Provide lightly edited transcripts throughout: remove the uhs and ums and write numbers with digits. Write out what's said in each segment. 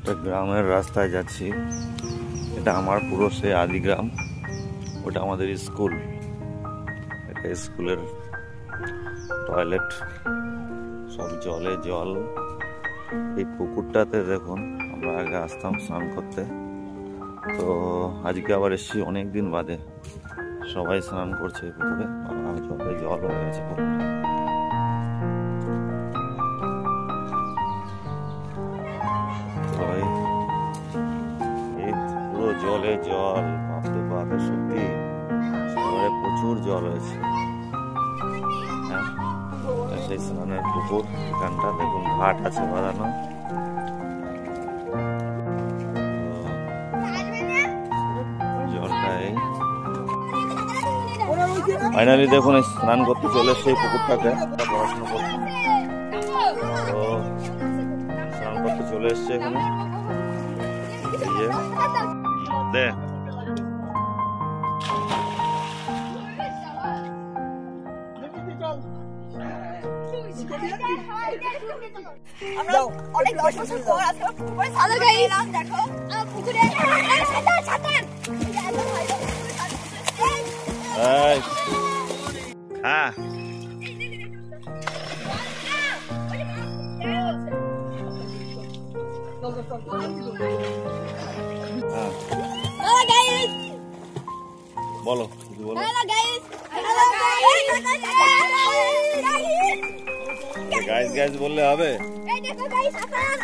একটা গ্রামের রাস্তায় যাচ্ছি। এটা আমার পুরো সে আদি গ্রাম, ওটা আমাদের স্কুল। এটা স্কুলের টয়লেট, সব জলে জল। এই পুকুরটাতে দেখুন, আমরা আগে আসতাম স্নান করতে, তো আজকে আবার এসছি অনেক দিন বাদে। সবাই স্নান করছে এই পুকুরে, জলে জল হয়ে গেছে পুকুরে। পুরো জলে জল, ভাবতে পারে সত্যি শহরে প্রচুর জল হয়েছে। হ্যাঁ, সেই স্নানের পুকুর এখানটা দেখুন, ঘাট আছে বাঁধানো। জলটাই ফাইনালি দেখুন স্নান করতে চলে সেই পুকুরটাতে। পড়াশোনা করছে তো স্নান করতে চলে এসছে এখানে। দেখ আমরা অনেক 10 বছর পর আজকে পুকুরে সাদা গাইলাম। দেখো পুকুরে সাঁতার সাঁতার। এই হ্যাঁ হ্যালো গাইস, বলো কিছু বলো। Hello guys, hello guys, guys guys বললে হবে? এই দেখো গাইস সাঁতার।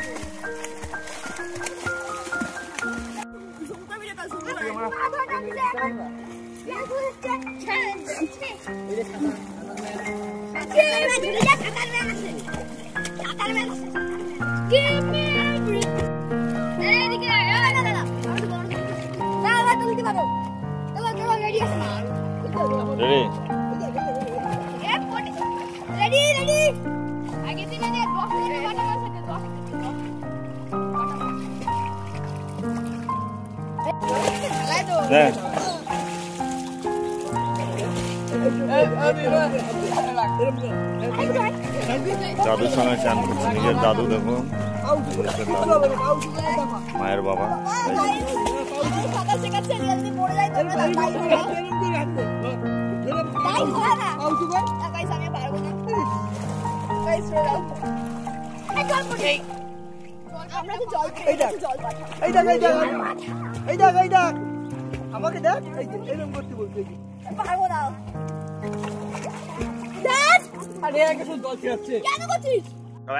দাদুর সঙ্গে চান করছে, নিজের দাদু দেখুন, মায়ের বাবা। আমাকে দেখ, এরকম করতে বলতে পারবো না।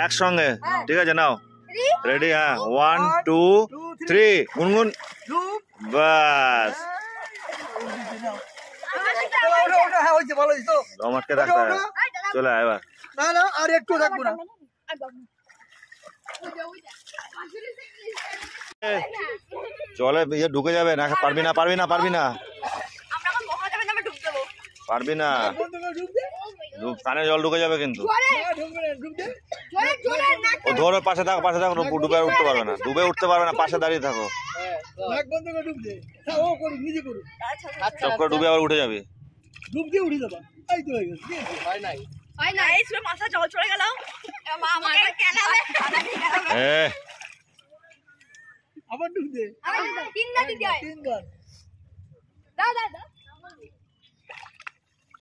একসঙ্গে ঠিক আছে, নাও রেডি? হ্যাঁ, 1 2 3 গুনগুন, বাস। আমাকে রাখতে হবে, চলে আয় এবার। না না, আর একটু থাকবো না। জলে ইয়ে ঢুকে যাবে না, পারবি না পারবি না পারবি না পারবি না, কানে জল ঢুকে যাবে কিন্তু। ও ধরো, পাশে থাকো পাশে থাকো, ডুবে উঠতে পারবে না, ডুবে উঠতে পারবে না, পাশে দাঁড়িয়ে থাকো। চপ করে ডুবে আবার উঠে যাবে, উঠে যাবা। এই তো হয়ে গেছে, হয় নাই হয় না, এই ছিল মাথা জল চলে গেল। মা আমাকে কেলাবে, আবার ডুব দে, তিনবার তিনবার। দাও দাও দাও।